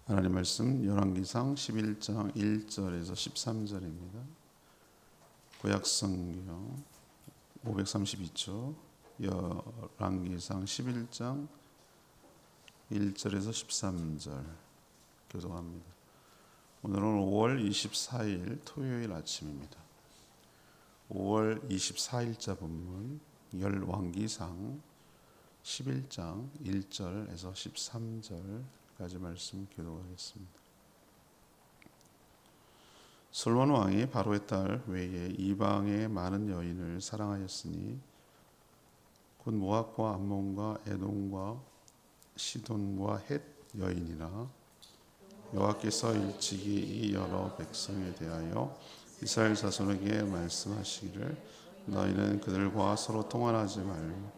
하나님 말씀 열왕기상 11장 1절에서 13절입니다. 구약성경 532쪽 열왕기상 11장 1절에서 13절 교독합니다. 오늘은 5월 24일 토요일 아침입니다. 5월 24일자 본문 열왕기상 11장 1절에서 13절까지 말씀 교독하겠습니다. 솔로몬 왕이 바로의 딸 외에 이방의 많은 여인을 사랑하였으니 곧 모압과 암몬과 에돔과 시돈과 헷 여인이라. 여호와께서 일찍이 이 여러 백성에 대하여 이스라엘 자손에게 말씀하시기를 너희는 그들과 서로 통환하지 말고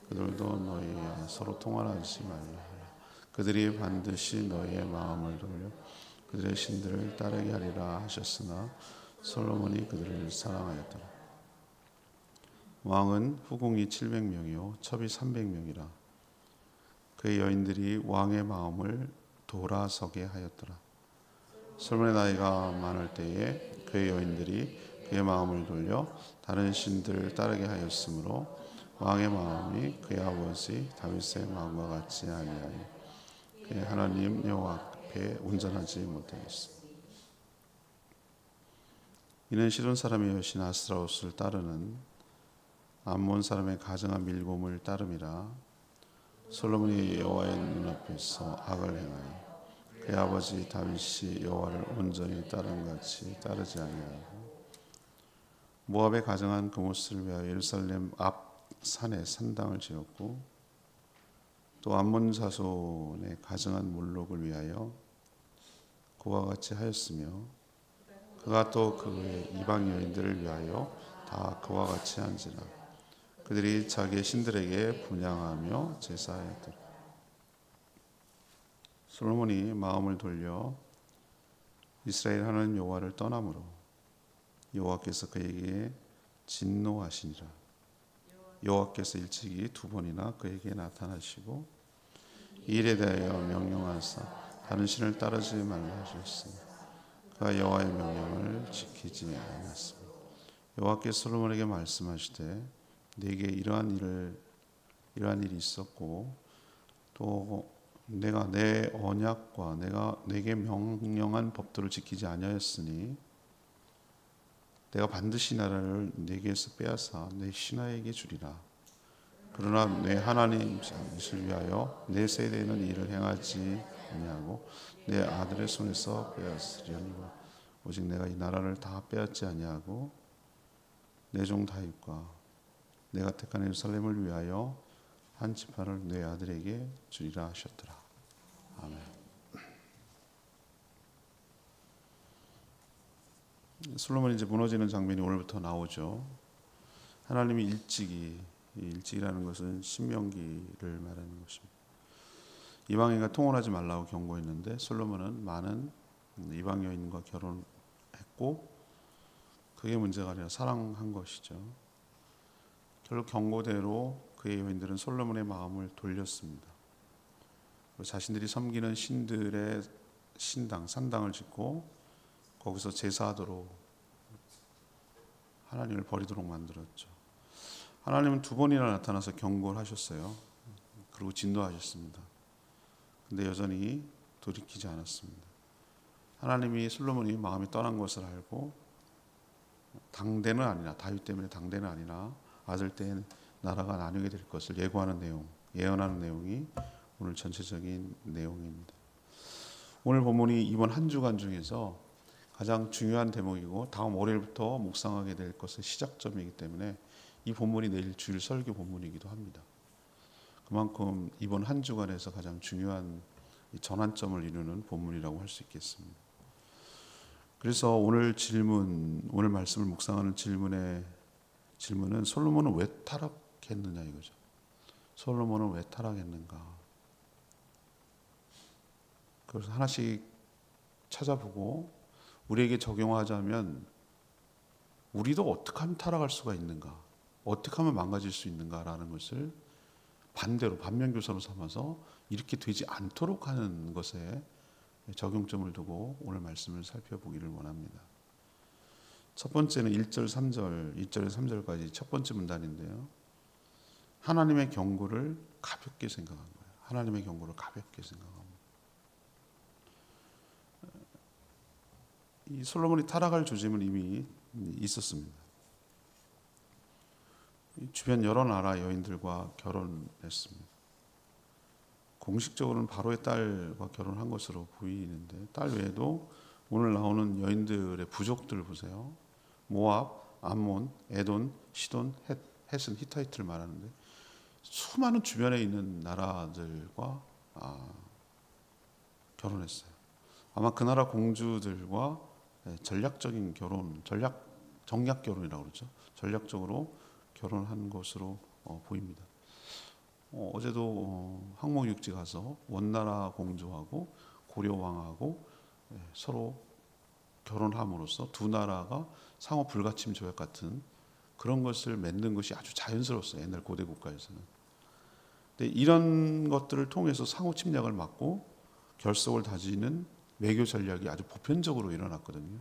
그들도 너희와 서로 통환하지 말라. 그들이 반드시 너희의 마음을 돌려 그들의 신들을 따르게 하리라 하셨으나 솔로몬이 그들을 사랑하였더라. 왕은 후궁이 700명이요 첩이 300명이라. 그의 여인들이 왕의 마음을 돌아서게 하였더라. 솔로몬의 나이가 많을 때에 그의 여인들이 그의 마음을 돌려 다른 신들을 따르게 하였으므로 왕의 마음이 그의 아버지 다윗의 마음과 같지 아니하니 그의 하나님 여호와 앞에 온전하지 못하였습니다. 이는 시돈 사람의 여신 아스타롯을 따르는 암몬 사람의 가증한 밀곰을 따름이라. 솔로몬이 여호와의 눈앞에서 악을 행하여 그의 아버지 다윗이 여호와를 온전히 따른 같이 따르지 아니하고 모압의 가증한 그못을 위하여 예루살렘 앞 산에 산당을 지었고 또 암몬 자손의 가증한 몰록을 위하여 그와 같이 하였으며 그가 또 그의 이방 여인들을 위하여 다 그와 같이 한지라. 그들이 자기의 신들에게 분향하며 제사하였더라. 솔로몬이 마음을 돌려 이스라엘 하나님 여호와를 떠나므로 여호와께서 그에게 진노하시니라. 여호와께서 일찍이 2번이나 그에게 나타나시고 이 일에 대하여 명령하사 다른 신을 따르지 말라 하셨으니 그가 여호와의 명령을 지키지 않았습니다. 여호와께서 솔로몬에게 말씀하시되 네게 이러한 일이 있었고 또 내가 내 언약과 내가 네게 명령한 법도를 지키지 아니하였으니 내가 반드시 나라를 네게서 빼앗아 내 신하에게 주리라. 그러나 내 하나님 다윗을 위하여 내 세대에는 일을 행하지 아니하고 내 아들의 손에서 빼앗으려니와 오직 내가 이 나라를 다 빼앗지 아니하고 내 종 다윗과 내가 택한 예루살렘을 위하여 한 지파를 내 아들에게 주리라 하셨더라. 아멘. 솔로몬이 이제 무너지는 장면이 오늘부터 나오죠. 하나님이 일찍이라는 것은 신명기를 말하는 것입니다. 이방인과 통혼하지 말라고 경고했는데 솔로몬은 많은 이방 여인과 결혼했고 그게 문제가 아니라 사랑한 것이죠. 결국 경고대로 그의 여인들은 솔로몬의 마음을 돌렸습니다. 자신들이 섬기는 신들의 산당을 짓고 거기서 제사하도록 하나님을 버리도록 만들었죠. 하나님은 2번이나 나타나서 경고를 하셨어요. 그리고 진노하셨습니다. 근데 여전히 돌이키지 않았습니다. 하나님이 솔로몬이 마음이 떠난 것을 알고 당대는 아니라 다윗 때문에 당대는 아니라 아들 때에 나라가 나뉘게 될 것을 예언하는 내용이 오늘 전체적인 내용입니다. 오늘 본문이 이번 한 주간 중에서 가장 중요한 대목이고 다음 월요일부터 묵상하게 될 것의 시작점이기 때문에 이 본문이 내일 주일 설교 본문이기도 합니다. 그만큼 이번 한 주간에서 가장 중요한 전환점을 이루는 본문이라고 할 수 있겠습니다. 그래서 오늘 말씀을 묵상하는 질문은 솔로몬은 왜 타락했느냐 이거죠. 솔로몬은 왜 타락했는가? 그래서 하나씩 찾아보고 우리에게 적용하자면 우리도 어떻게 하면 타락할 수가 있는가? 어떻게 하면 망가질 수 있는가라는 것을 반대로 반면교사로 삼아서 이렇게 되지 않도록 하는 것에 적용점을 두고 오늘 말씀을 살펴보기를 원합니다. 첫 번째는 1절, 3절, 1절에서 3절까지 첫 번째 문단인데요. 하나님의 경고를 가볍게 생각한 거예요. 하나님의 경고를 가볍게 생각합니다. 이 솔로몬이 타락할 조짐은 이미 있었습니다. 주변 여러 나라 여인들과 결혼했습니다. 공식적으로는 바로의 딸과 결혼한 것으로 보이는데 딸 외에도 오늘 나오는 여인들의 부족들 보세요. 모압, 암몬, 에돈, 시돈, 헷은 히타이트를 말하는데 수많은 주변에 있는 나라들과 결혼했어요. 아마 그 나라 공주들과 전략적인 결혼, 정략 결혼이라고 그러죠. 전략적으로 결혼한 것으로 보입니다. 어제도 항목육지 가서 원나라 공주하고 고려 왕하고 서로 결혼함으로써 두 나라가 상호 불가침 조약 같은 그런 것을 맺는 것이 아주 자연스러웠어요. 옛날 고대 국가에서는. 근데 이런 것들을 통해서 상호 침략을 막고 결속을 다지는 외교 전략이 아주 보편적으로 일어났거든요.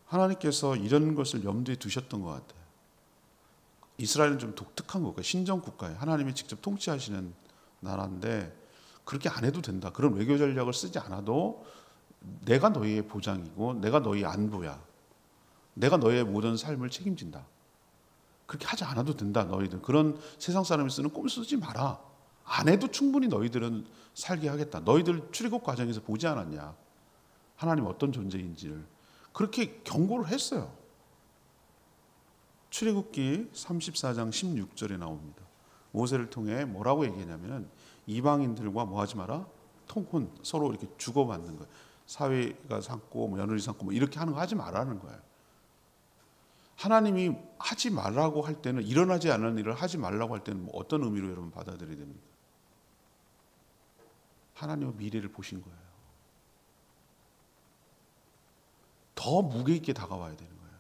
하나님께서 이런 것을 염두에 두셨던 것 같아요. 이스라엘은 좀 독특한 국가, 신정 국가예요. 하나님이 직접 통치하시는 나라인데 그렇게 안 해도 된다. 그런 외교 전략을 쓰지 않아도 내가 너희의 보장이고 내가 너희의 안보야. 내가 너희의 모든 삶을 책임진다. 그렇게 하지 않아도 된다. 너희들 그런 세상 사람이 쓰는 꼼 쓰지 마라. 안 해도 충분히 너희들은 살게 하겠다. 너희들 출애굽 과정에서 보지 않았냐. 하나님 어떤 존재인지를 그렇게 경고를 했어요. 출애굽기 34장 16절에 나옵니다. 모세를 통해 뭐라고 얘기하냐면 이방인들과 뭐 하지 마라? 통혼, 서로 이렇게 주고받는 거예요. 사위가 삼고 며느리 삼고 이렇게 하는 거 하지 말라는 거예요. 하나님이 하지 말라고 할 때는 일어나지 않은 일을 하지 말라고 할 때는 어떤 의미로 여러분 받아들여야 됩니까? 하나님의 미래를 보신 거예요. 더 무게 있게 다가와야 되는 거예요.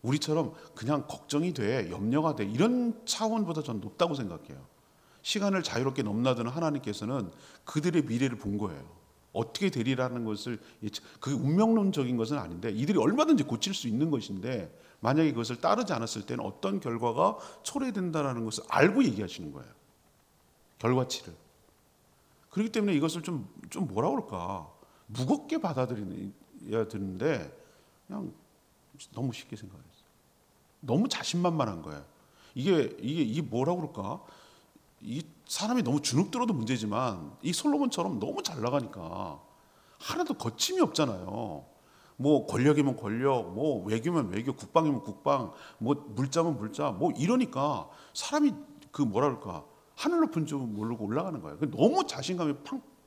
우리처럼 그냥 걱정이 돼, 염려가 돼 이런 차원보다 전 높다고 생각해요. 시간을 자유롭게 넘나드는 하나님께서는 그들의 미래를 본 거예요. 어떻게 되리라는 것을 그게 운명론적인 것은 아닌데 이들이 얼마든지 고칠 수 있는 것인데 만약에 그것을 따르지 않았을 때는 어떤 결과가 초래된다는 것을 알고 얘기하시는 거예요. 결과치를. 그렇기 때문에 이것을 좀 뭐라 그럴까 무겁게 받아들여야 되는데 그냥 너무 쉽게 생각했어요. 너무 자신만만한 거예요. 이게 뭐라 그럴까? 이 사람이 너무 주눅들어도 문제지만 이 솔로몬처럼 너무 잘 나가니까 하나도 거침이 없잖아요. 뭐 권력이면 권력, 뭐 외교면 외교, 국방이면 국방, 뭐 물자면 물자, 뭐 이러니까 사람이 그 뭐라 그럴까 하늘 높은 줄 모르고 올라가는 거예요. 너무 자신감이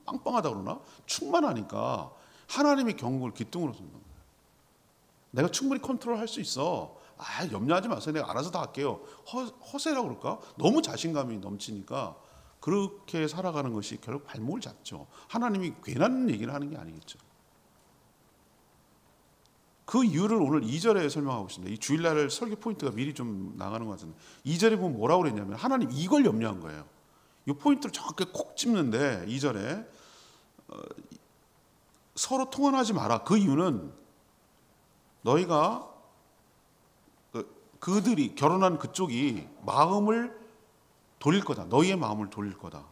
빵빵하다 그러나 충만하니까 하나님의 경고를 기둥으로 쓰는 거예요. 내가 충분히 컨트롤할 수 있어. 염려하지 마세요. 내가 알아서 다 할게요. 허세라고 그럴까? 너무 자신감이 넘치니까 그렇게 살아가는 것이 결국 발목을 잡죠. 하나님이 괜한 얘기를 하는 게 아니겠죠. 그 이유를 오늘 2절에 설명하고 있습니다. 이 주일날 설교 포인트가 미리 좀 나가는 것 같은데 2절에 보면 뭐라고 그랬냐면 하나님 이걸 염려한 거예요. 이 포인트를 정확히 콕 찝는데 2절에 서로 통혼하지 마라. 그 이유는 너희가 그들이 결혼한 그쪽이 마음을 돌릴 거다. 너희의 마음을 돌릴 거다.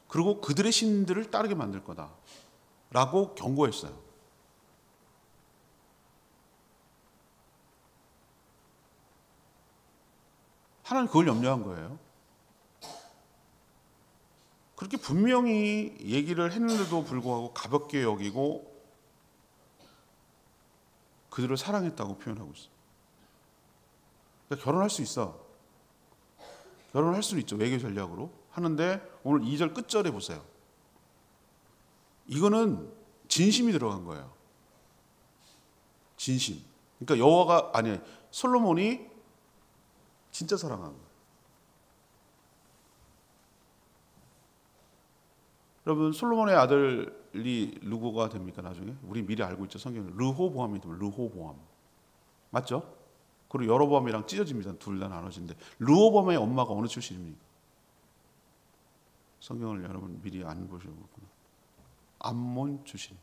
그리고 그들의 신들을 따르게 만들 거다. 라고 경고했어요. 하나님 그걸 염려한 거예요. 그렇게 분명히 얘기를 했는데도 불구하고 가볍게 여기고 그들을 사랑했다고 표현하고 있어요. 그러니까 결혼할 수 있어. 결혼할 수는 있죠. 외교 전략으로. 하는데 오늘 2절 끝절에 보세요. 이거는 진심이 들어간 거예요. 진심. 그러니까 솔로몬이 진짜 사랑한 거예요. 여러분 솔로몬의 아들이 누구가 됩니까 나중에? 우리 미리 알고 있죠. 성경에 르호보암이 됩니다. 르호보암. 맞죠? 그리고 여로보암이랑 찢어집니다. 둘 다 나눠지는데 르호보암의 엄마가 어느 출신입니까? 성경을 여러분 미리 안 보셔보구나. 암몬 출신.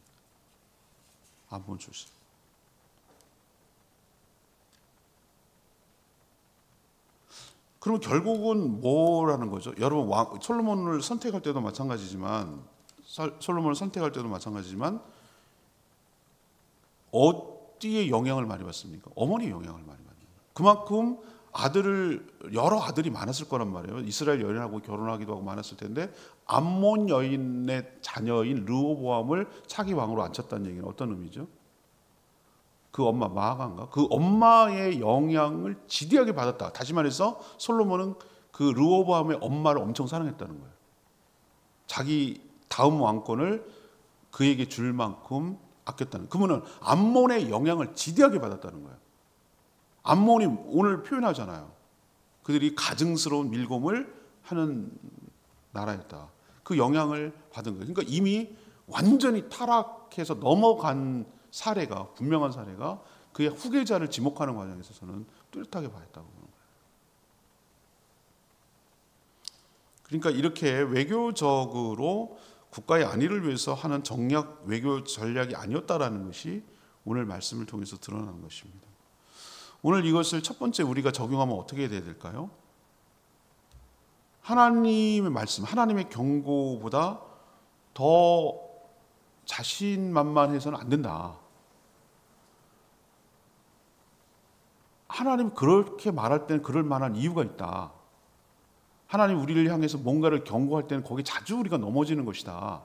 암몬 출신. 그러면 결국은 뭐라는 거죠? 여러분 솔로몬을 선택할 때도 마찬가지지만 솔로몬을 선택할 때도 마찬가지지만 어디에 영향을 많이 받습니까? 어머니의 영향을 많이 받는 거예요. 그만큼 여러 아들이 많았을 거란 말이에요. 이스라엘 여인하고 결혼하기도 하고 많았을 텐데 암몬 여인의 자녀인 르호보암을 차기 왕으로 앉혔다는 얘기는 어떤 의미죠? 그 엄마 마아가인가? 그 엄마의 영향을 지대하게 받았다. 다시 말해서 솔로몬은 그 르호보암의 엄마를 엄청 사랑했다는 거예요. 자기 다음 왕권을 그에게 줄 만큼 아꼈다는. 그러면 암몬의 영향을 지대하게 받았다는 거예요. 암몬이 오늘 표현하잖아요. 그들이 가증스러운 밀검을 하는 나라였다. 그 영향을 받은 거예요. 그러니까 이미 완전히 타락해서 넘어간 사례가, 분명한 사례가 그의 후계자를 지목하는 과정에서 저는 뚜렷하게 봤다고 보는 거예요. 그러니까 이렇게 외교적으로 국가의 안위를 위해서 하는 정략 외교 전략이 아니었다라는 것이 오늘 말씀을 통해서 드러나는 것입니다. 오늘 이것을 첫 번째 우리가 적용하면 어떻게 돼야 될까요? 하나님의 말씀, 하나님의 경고보다 더 자신만만해서는 안 된다. 하나님 그렇게 말할 때는 그럴 만한 이유가 있다. 하나님 우리를 향해서 뭔가를 경고할 때는 거기에 자주 우리가 넘어지는 것이다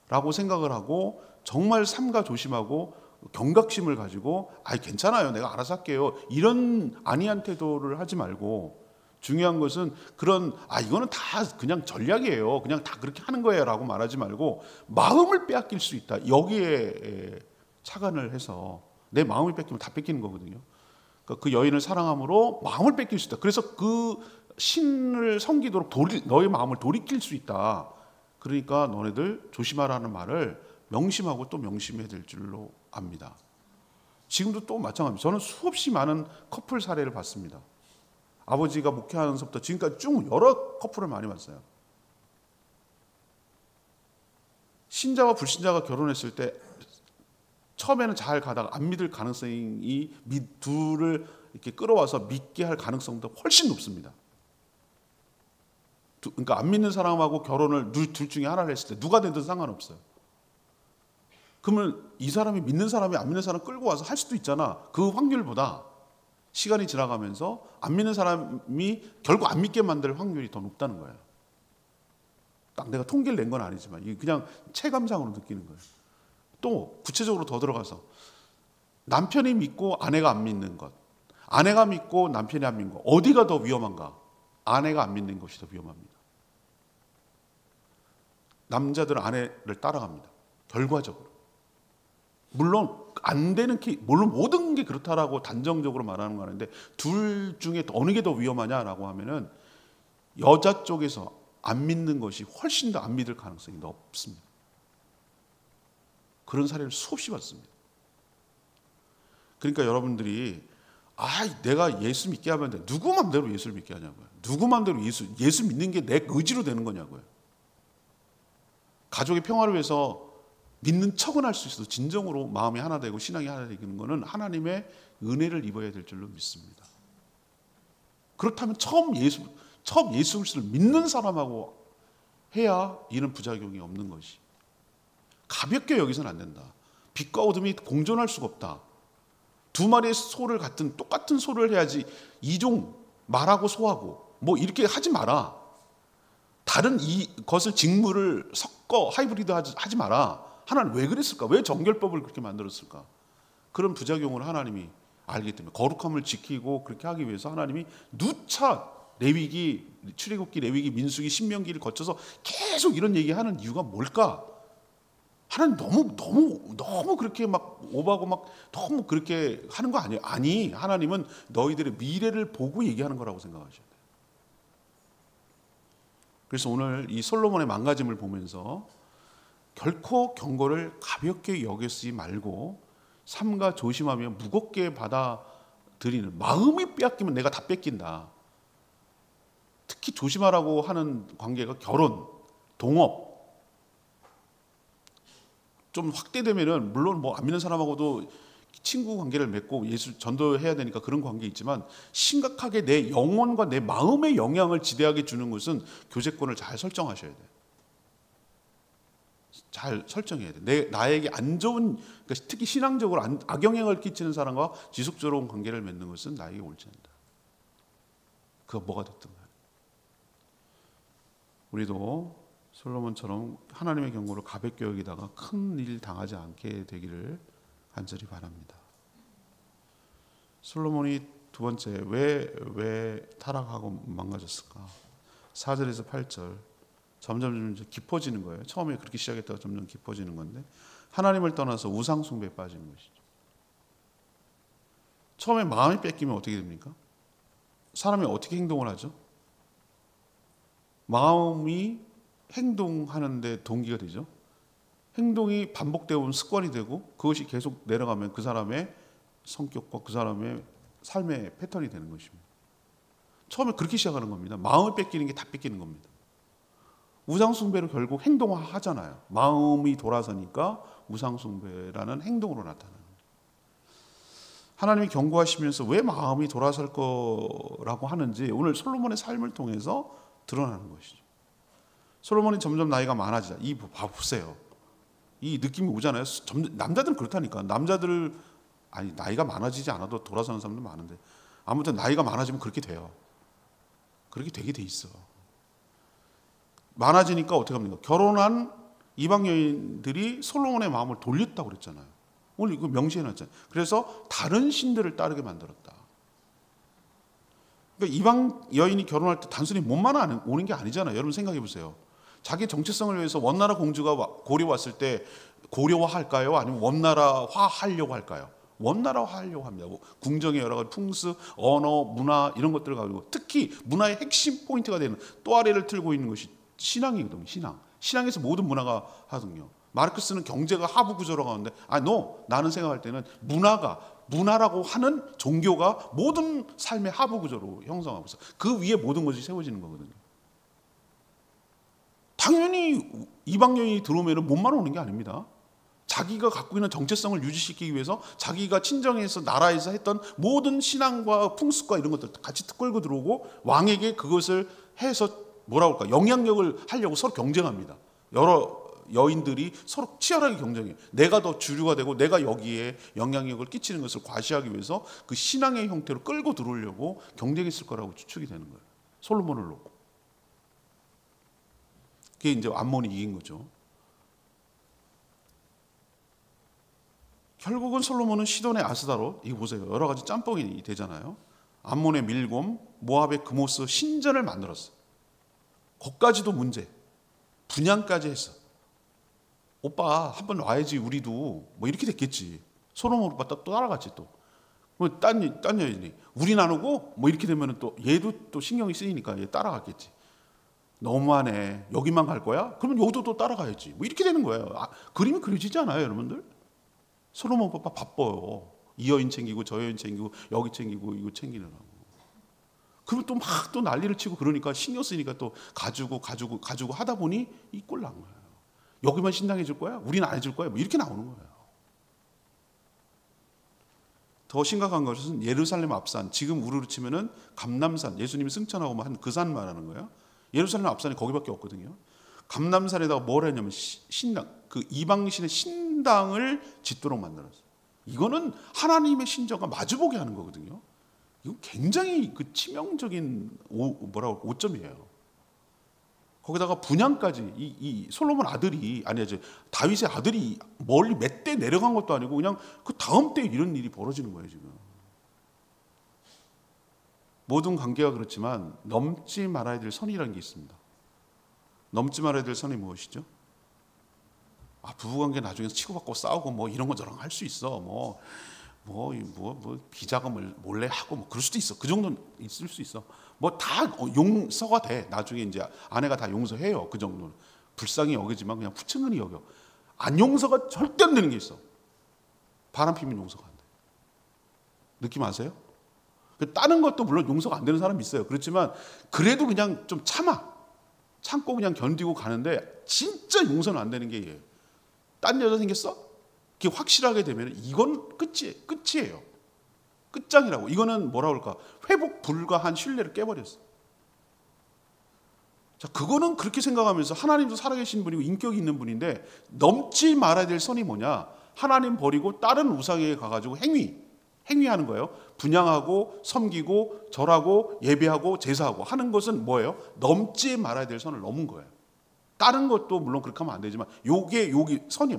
라고 생각을 하고 정말 삼가 조심하고 경각심을 가지고 괜찮아요, 내가 알아서 할게요, 이런 안이한 태도를 하지 말고, 중요한 것은 그런 이거는 다 그냥 전략이에요, 그냥 다 그렇게 하는 거예요 라고 말하지 말고 마음을 빼앗길 수 있다, 여기에 착안을 해서 내 마음을 뺏기면 다 뺏기는 거거든요. 그러니까 그 여인을 사랑함으로 마음을 뺏길 수 있다. 그래서 그 신을 섬기도록 너의 마음을 돌이킬 수 있다. 그러니까 너네들 조심하라는 말을 명심하고 또 명심해야 될 줄로 압니다. 지금도 또 마찬가지입니다. 저는 수없이 많은 커플 사례를 봤습니다. 아버지가 목회하면서부터 지금까지 쭉 여러 커플을 많이 봤어요. 신자와 불신자가 결혼했을 때 처음에는 잘 가다가 안 믿을 가능성이 둘을 이렇게 끌어와서 믿게 할 가능성도 훨씬 높습니다. 그러니까 안 믿는 사람하고 결혼을 둘 중에 하나를 했을 때 누가 되든 상관없어요. 그러면 이 사람이 믿는 사람이 안 믿는 사람 끌고 와서 할 수도 있잖아. 그 확률보다 시간이 지나가면서 안 믿는 사람이 결국 안 믿게 만들 확률이 더 높다는 거예요. 딱 내가 통계를 낸 건 아니지만 그냥 체감상으로 느끼는 거예요. 또 구체적으로 더 들어가서 남편이 믿고 아내가 안 믿는 것, 아내가 믿고 남편이 안 믿는 것, 어디가 더 위험한가? 아내가 안 믿는 것이 더 위험합니다. 남자들은 아내를 따라갑니다. 결과적으로. 물론 안 되는 물론 모든 게 그렇다라고 단정적으로 말하는 거 아닌데 둘 중에 어느 게 더 위험하냐라고 하면은 여자 쪽에서 안 믿는 것이 훨씬 더 안 믿을 가능성이 높습니다. 그런 사례를 수없이 봤습니다. 그러니까 여러분들이 내가 예수 믿게 하면 돼. 누구 맘대로 예수를 믿게 하냐고요. 누구 맘대로 예수 믿는 게 내 의지로 되는 거냐고요. 가족의 평화를 위해서 믿는 척은 할 수 있어도 진정으로 마음이 하나 되고 신앙이 하나 되는 것은 하나님의 은혜를 입어야 될 줄로 믿습니다. 그렇다면 처음 예수 그리스도를 믿는 사람하고 해야 이런 부작용이 없는 것이. 가볍게 여기서는 안 된다. 빛과 어둠이 공존할 수가 없다. 두 마리의 소를 똑같은 소를 해야지 이종 말하고 소하고 뭐 이렇게 하지 마라. 다른 이것을 직무를 섞어 하이브리드 하지 마라. 하나님 왜 그랬을까? 왜 정결법을 그렇게 만들었을까? 그런 부작용을 하나님이 알기 때문에 거룩함을 지키고 그렇게 하기 위해서 하나님이 누차 레위기, 출애굽기, 레위기, 민수기, 신명기를 거쳐서 계속 이런 얘기하는 이유가 뭘까? 하나님 너무 그렇게 막 오버하고 막 너무 그렇게 하는 거 아니에요? 아니, 하나님은 너희들의 미래를 보고 얘기하는 거라고 생각하셔야 돼요. 그래서 오늘 이 솔로몬의 망가짐을 보면서 결코 경고를 가볍게 여기지 말고 삼가 조심하며 무겁게 받아들이는, 마음이 빼앗기면 내가 다 뺏긴다. 특히 조심하라고 하는 관계가 결혼, 동업. 좀 확대되면은 물론 뭐 안 믿는 사람하고도 친구 관계를 맺고 예수 전도해야 되니까 그런 관계 있지만, 심각하게 내 영혼과 내 마음에 영향을 지대하게 주는 것은 교제권을 잘 설정하셔야 돼요. 잘 설정해야 돼. 나에게 안 좋은, 그러니까 특히 신앙적으로 악영향을 끼치는 사람과 지속적으로 관계를 맺는 것은 나에게 옳지 않다. 그가 뭐가 됐든 간에. 우리도 솔로몬처럼 하나님의 경고를 가볍게 여기다가 큰 일 당하지 않게 되기를 간절히 바랍니다. 솔로몬이 두 번째 왜 타락하고 망가졌을까? 4절에서 8절 점점 깊어지는 거예요. 처음에 그렇게 시작했다가 점점 깊어지는 건데, 하나님을 떠나서 우상 숭배에 빠지는 것이죠. 처음에 마음이 뺏기면 어떻게 됩니까? 사람이 어떻게 행동을 하죠? 마음이 행동하는데 동기가 되죠. 행동이 반복되어 온 습관이 되고, 그것이 계속 내려가면 그 사람의 성격과 그 사람의 삶의 패턴이 되는 것입니다. 처음에 그렇게 시작하는 겁니다. 마음을 뺏기는 게 다 뺏기는 겁니다. 우상숭배로 결국 행동화하잖아요. 마음이 돌아서니까 우상숭배라는 행동으로 나타나는 거예요. 하나님이 경고하시면서 왜 마음이 돌아설 거라고 하는지 오늘 솔로몬의 삶을 통해서 드러나는 것이죠. 솔로몬이 점점 나이가 많아지자. 보세요. 이 느낌이 오잖아요. 남자들은 그렇다니까. 남자들 나이가 많아지지 않아도 돌아서는 사람도 많은데, 아무튼 나이가 많아지면 그렇게 돼요. 그렇게 되게 돼 있어. 많아지니까 어떻게 합니까? 결혼한 이방 여인들이 솔로몬의 마음을 돌렸다고 그랬잖아요. 오늘 이거 명시해놨잖아요. 그래서 다른 신들을 따르게 만들었다. 그러니까 이방 여인이 결혼할 때 단순히 몸만 오는 게 아니잖아요. 여러분 생각해 보세요. 자기 정체성을 위해서 원나라 공주가 고려 왔을 때 고려화할까요? 아니면 원나라화하려고 할까요? 원나라화하려고 합니다. 궁정의 여러 가지 풍습, 언어, 문화 이런 것들을 가지고, 특히 문화의 핵심 포인트가 되는 또 아래를 틀고 있는 것이 신앙이거든요. 신앙에서 모든 문화가 하거든요. 마르크스는 경제가 하부 구조라고 하는데, 나는 생각할 때는 문화라고 하는 종교가 모든 삶의 하부 구조로 형성하고 있어. 그 위에 모든 것이 세워지는 거거든요. 당연히 이방 여인이 들어오면 몸만 오는 게 아닙니다. 자기가 갖고 있는 정체성을 유지시키기 위해서 자기가 친정에서 나라에서 했던 모든 신앙과 풍습과 이런 것들 같이 끌고 들어오고, 왕에게 그것을 해서 뭐라고 할까, 영향력을 하려고 서로 경쟁합니다. 여러 여인들이 서로 치열하게 경쟁해요. 내가 더 주류가 되고 내가 여기에 영향력을 끼치는 것을 과시하기 위해서 그 신앙의 형태로 끌고 들어오려고 경쟁했을 거라고 추측이 되는 거예요. 솔로몬을 놓고. 그게 이제 암몬이 이긴 거죠. 결국은 솔로몬은 시돈의 아스다롯, 이거 보세요. 여러 가지 짬뽕이 되잖아요. 암몬의 밀곰, 모압의 그모스 신전을 만들었어요. 거기까지도 문제, 분양까지 했어. 오빠 한번 와야지, 우리도 뭐 이렇게 됐겠지. 솔로몬 오빠 또 따라갔지. 또 뭐 딴 여인이 우리 나누고 뭐 이렇게 되면 또 얘도 또 신경이 쓰이니까 얘 따라갔겠지. 너무하네. 여기만 갈 거야? 그러면 여기도 또 따라가야지. 뭐 이렇게 되는 거예요. 그림이 그려지지 않아요, 여러분들? 솔로몬 오빠 바빠요. 이 여인 챙기고 저 여인 챙기고 여기 챙기고 이거 챙기느라고. 그러면 또 막 또 난리를 치고 그러니까 신경 쓰니까 또 가지고 하다 보니 이 꼴 난 거예요. 여기만 신당해 줄 거야? 우리는 안 해줄 거야? 뭐 이렇게 나오는 거예요. 더 심각한 것은 예루살렘 앞산, 지금 우르르 치면은 감람산, 예수님이 승천하고 한 그 산 말하는 거예요. 예루살렘 앞산이 거기밖에 없거든요. 감람산에다가 뭘 했냐면 신당, 그 이방신의 신당을 짓도록 만들었어요. 이거는 하나님의 신정과 마주보게 하는 거거든요. 이거 굉장히 그 치명적인 오점이에요. 거기다가 분양까지, 이 솔로몬 아들이, 다윗의 아들이 멀리 몇 대 내려간 것도 아니고 그냥 그 다음 때 이런 일이 벌어지는 거예요, 지금. 모든 관계가 그렇지만 넘지 말아야 될 선이라는 게 있습니다. 넘지 말아야 될 선이 무엇이죠? 부부관계 나중에 치고받고 싸우고 뭐 이런 거 저런 할 수 있어. 뭐 비자금을 몰래 하고 뭐 그럴 수도 있어. 그 정도는 있을 수 있어. 뭐 다 용서가 돼. 나중에 이제 아내가 다 용서해요. 그 정도는. 불쌍히 여기지만 그냥 푸층은히 여겨. 안 용서가 절대 안 되는 게 있어. 바람 피면 용서가 안 돼. 느낌 아세요? 다른 것도 물론 용서가 안 되는 사람이 있어요. 그렇지만 그래도 그냥 좀 참아. 참고 그냥 견디고 가는데 진짜 용서는 안 되는 게 얘예요. 딴 여자 생겼어? 그게 확실하게 되면 이건 끝이에요. 끝장이라고. 이거는 뭐라 그럴까? 회복 불가한 신뢰를 깨버렸어. 자, 그거는 그렇게 생각하면서 하나님도 살아계신 분이고 인격이 있는 분인데 넘지 말아야 될 선이 뭐냐? 하나님 버리고 다른 우상에게 가가지고 행위하는 거예요. 분향하고 섬기고 절하고 예배하고 제사하고 하는 것은 뭐예요? 넘지 말아야 될 선을 넘은 거예요. 다른 것도 물론 그렇게 하면 안 되지만 요게 선이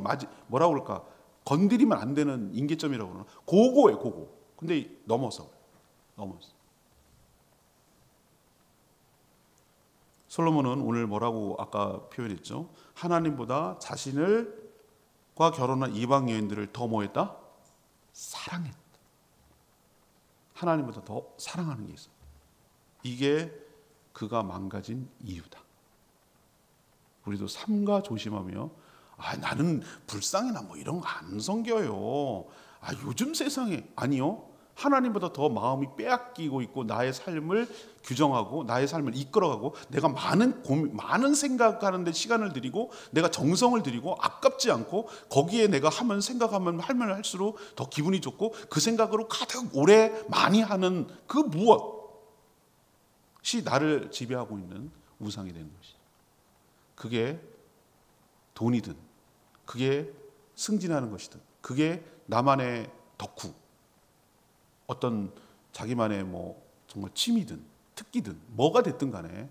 뭐라고 그럴까? 건드리면 안 되는 임계점이라고 그러나? 그거예요, 그거. 근데 넘었어. 솔로몬은 오늘 뭐라고 아까 표현했죠? 하나님보다 자신과 결혼한 이방 여인들을 더 뭐했다? 사랑했다. 하나님보다 더 사랑하는 게 있어. 이게 그가 망가진 이유다. 우리도 삼가 조심하며 나는 불상이나 뭐 이런 거 안 섬겨요. 요즘 세상에 아니요. 하나님보다 더 마음이 빼앗기고 있고 나의 삶을 규정하고 나의 삶을 이끌어가고 내가 많은 생각하는데 시간을 들이고 내가 정성을 들이고 아깝지 않고 거기에 내가 생각하면 할수록 더 기분이 좋고 그 생각으로 가득 오래 많이 하는 그 무엇이 나를 지배하고 있는 우상이 되는 것이죠. 그게 돈이든 그게 승진하는 것이든 그게 나만의 덕후 어떤 자기만의 정말 취미든 특기든 뭐가 됐든 간에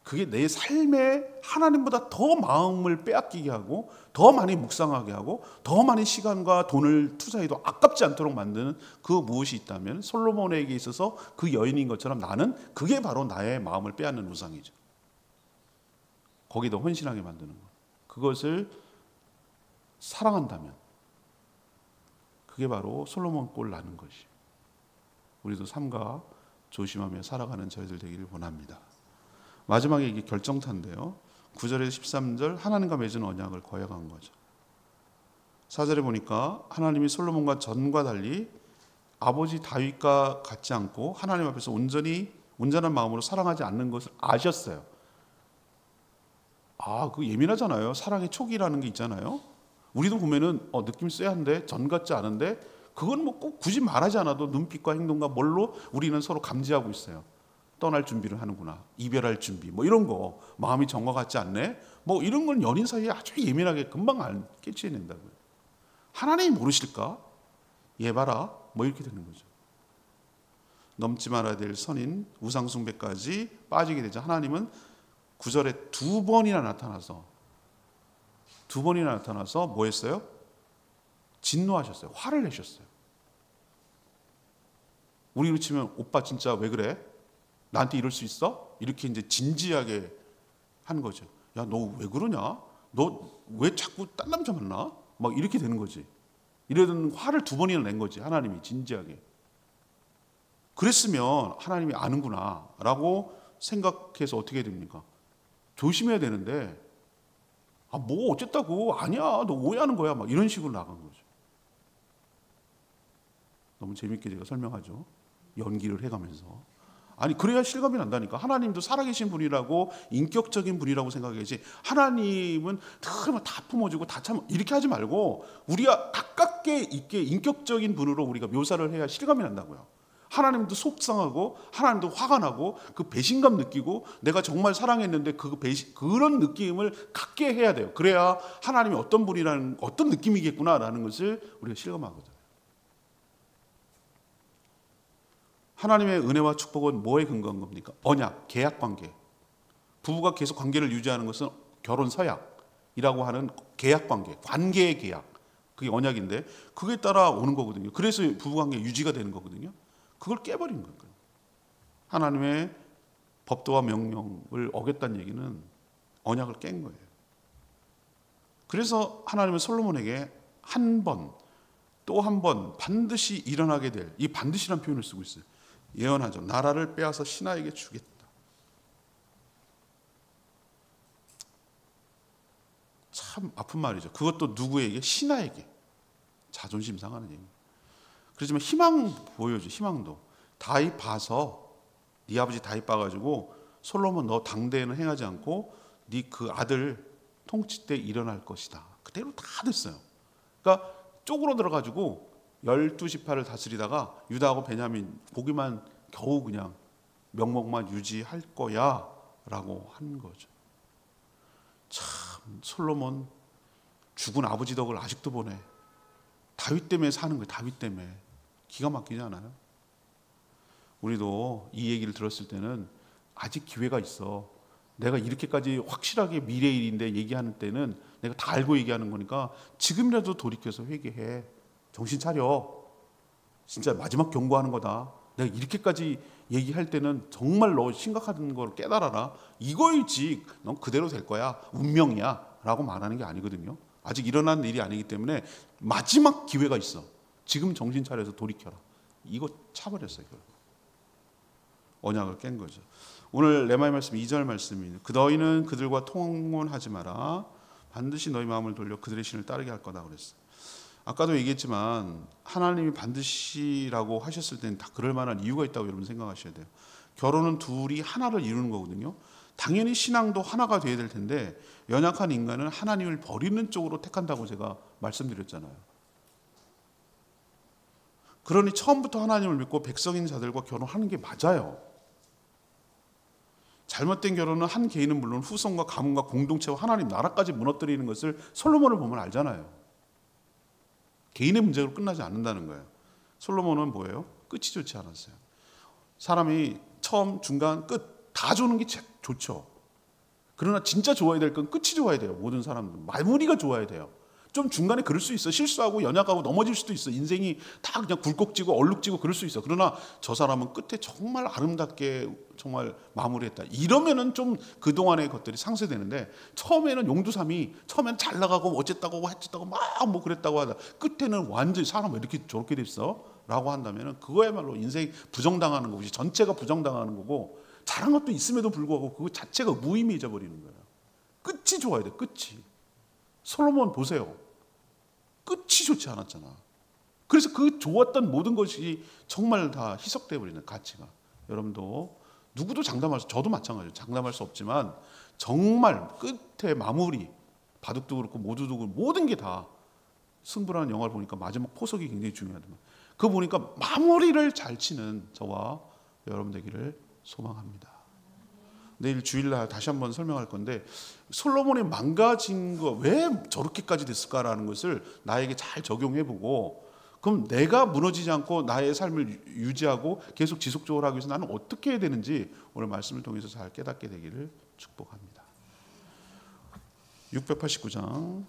그게 내 삶에 하나님보다 더 마음을 빼앗기게 하고 더 많이 묵상하게 하고 더 많은 시간과 돈을 투자해도 아깝지 않도록 만드는 그 무엇이 있다면 솔로몬에게 있어서 그 여인인 것처럼 나는 그게 바로 나의 마음을 빼앗는 우상이죠. 거기도 헌신하게 만드는 것. 그것을 사랑한다면 그게 바로 솔로몬 꼴 나는 것이에요. 우리도 삼가 조심하며 살아가는 저희들 되기를 원합니다. 마지막에 이게 결정타인데요. 9절에서 13절 하나님과 맺은 언약을 거역한 거죠. 4절에 보니까 하나님이 솔로몬과 전과 달리 아버지 다윗과 같지 않고 하나님 앞에서 온전한 마음으로 사랑하지 않는 것을 아셨어요. 그거 예민하잖아요. 사랑의 초기라는 게 있잖아요. 우리도 보면은 느낌 쎄한데 전 같지 않은데 그건 꼭 굳이 말하지 않아도 눈빛과 행동과 뭘로 우리는 서로 감지하고 있어요. 떠날 준비를 하는구나. 이별할 준비. 이런 거. 마음이 정과 같지 않네. 이런 건 연인 사이에 아주 예민하게 금방 깨치해낸다고요. 하나님이 모르실까? 얘 봐라. 이렇게 되는 거죠. 넘지 말아야 될 선인 우상숭배까지 빠지게 되자 하나님은 9절에 두 번이나 나타나서 뭐 했어요? 진노하셨어요. 화를 내셨어요. 우리로 치면 오빠 진짜 왜 그래? 나한테 이럴 수 있어? 이렇게 이제 진지하게 한 거죠. 야, 너 왜 그러냐? 너 왜 자꾸 딴 남자 만나? 이렇게 되는 거지. 이러던 화를 두 번이나 낸 거지. 하나님이 진지하게. 그랬으면 하나님이 아는구나 라고 생각해서 어떻게 됩니까? 조심해야 되는데 어쨌다고 아니야 너 오해하는 거야 이런 식으로 나간 거죠. 너무 재밌게 제가 설명하죠. 연기를 해가면서 그래야 실감이 난다니까. 하나님도 살아계신 분이라고 인격적인 분이라고 생각해야지. 하나님은 다 품어주고 다 참 이렇게 하지 말고 우리가 가깝게 있게 인격적인 분으로 우리가 묘사를 해야 실감이 난다고요. 하나님도 속상하고 하나님도 화가 나고 그 배신감 느끼고 내가 정말 사랑했는데 그런 느낌을 갖게 해야 돼요. 그래야 하나님이 어떤 분이라는 어떤 느낌이겠구나라는 것을 우리가 실감하거든요. 하나님의 은혜와 축복은 뭐에 근거한 겁니까? 언약, 계약 관계. 부부가 계속 관계를 유지하는 것은 결혼 서약이라고 하는 계약 관계, 관계의 계약. 그게 언약인데 그게 따라 오는 거거든요. 그래서 부부관계 유지가 되는 거거든요. 그걸 깨버린 거예요. 하나님의 법도와 명령을 어겼다는 얘기는 언약을 깬 거예요. 그래서 하나님은 솔로몬에게 한 번, 또 한 번 반드시 일어나게 될 이 반드시란 표현을 쓰고 있어요. 예언하죠. 나라를 빼앗아 신하에게 주겠다. 참 아픈 말이죠. 그것도 누구에게? 신하에게. 자존심 상하는 얘기. 그렇지만 희망 보여줘. 희망도. 다윗 봐서 네 아버지 다윗 봐가지고 솔로몬 너 당대에는 행하지 않고 네 그 아들 통치 때 일어날 것이다. 그대로 다 됐어요. 그러니까 쪼그러들어가지고 12지파를 다스리다가 유다하고 베냐민 보기만 겨우 그냥 명목만 유지할 거야 라고 한 거죠. 참 솔로몬 죽은 아버지 덕을 아직도 보네. 다윗 때문에 사는 거예요. 다윗 때문에. 기가 막히지 않아요? 우리도 이 얘기를 들었을 때는 아직 기회가 있어. 내가 이렇게까지 확실하게 미래의 일인데 얘기하는 때는 내가 다 알고 얘기하는 거니까 지금이라도 돌이켜서 회개해. 정신 차려. 진짜 마지막 경고하는 거다. 내가 이렇게까지 얘기할 때는 정말 너 심각한 걸 깨달아라. 이거이지. 넌 그대로 될 거야. 운명이야. 라고 말하는 게 아니거든요. 아직 일어난 일이 아니기 때문에 마지막 기회가 있어. 지금 정신 차려서 돌이켜라. 이거 차버렸어요. 언약을 깬 거죠. 오늘 레마의 말씀 2절 말씀입니다. 그 너희는 그들과 통혼하지 마라. 반드시 너희 마음을 돌려 그들의 신을 따르게 할 거다 그랬어요. 아까도 얘기했지만 하나님이 반드시라고 하셨을 때는 다 그럴 만한 이유가 있다고 여러분 생각하셔야 돼요. 결혼은 둘이 하나를 이루는 거거든요. 당연히 신앙도 하나가 돼야 될 텐데 연약한 인간은 하나님을 버리는 쪽으로 택한다고 제가 말씀드렸잖아요. 그러니 처음부터 하나님을 믿고 백성인 자들과 결혼하는 게 맞아요. 잘못된 결혼은 한 개인은 물론 후손과 가문과 공동체와 하나님 나라까지 무너뜨리는 것을 솔로몬을 보면 알잖아요. 개인의 문제로 끝나지 않는다는 거예요. 솔로몬은 뭐예요? 끝이 좋지 않았어요. 사람이 처음, 중간, 끝 다 좋은 게 좋죠. 그러나 진짜 좋아야 될 건 끝이 좋아야 돼요. 모든 사람들 마무리가 좋아야 돼요. 좀 중간에 그럴 수 있어. 실수하고 연약하고 넘어질 수도 있어. 인생이 다 그냥 굴곡지고 얼룩지고 그럴 수 있어. 그러나 저 사람은 끝에 정말 아름답게 정말 마무리했다. 이러면은 좀 그동안의 것들이 상쇄되는데 처음에는 용두삼이 처음엔 잘 나가고 어쨌다고 했다고 막 뭐 그랬다고 하다 끝에는 완전히 사람 왜 이렇게 저렇게 됐어? 라고 한다면은 그거야말로 인생 부정당하는 거고 전체가 부정당하는 거고 잘한 것도 있음에도 불구하고 그거 자체가 무의미해져 버리는 거예요. 끝이 좋아야 돼. 끝이. 솔로몬 보세요. 끝이 좋지 않았잖아. 그래서 그 좋았던 모든 것이 정말 다 희석돼 버리는 가치가. 여러분도 누구도 장담할 수, 저도 마찬가지예요. 장담할 수 없지만 정말 끝에 마무리, 바둑도 그렇고 모두도 그렇고 모든 게 다 승부라는 영화를 보니까 마지막 포석이 굉장히 중요하더만. 그거 보니까 마무리를 잘 치는 저와 여러분 되기를 소망합니다. 내일 주일날 다시 한번 설명할 건데 솔로몬이 망가진 거 왜 저렇게까지 됐을까라는 것을 나에게 잘 적용해보고 그럼 내가 무너지지 않고 나의 삶을 유지하고 계속 지속적으로 하기 위해서 나는 어떻게 해야 되는지 오늘 말씀을 통해서 잘 깨닫게 되기를 축복합니다. 689장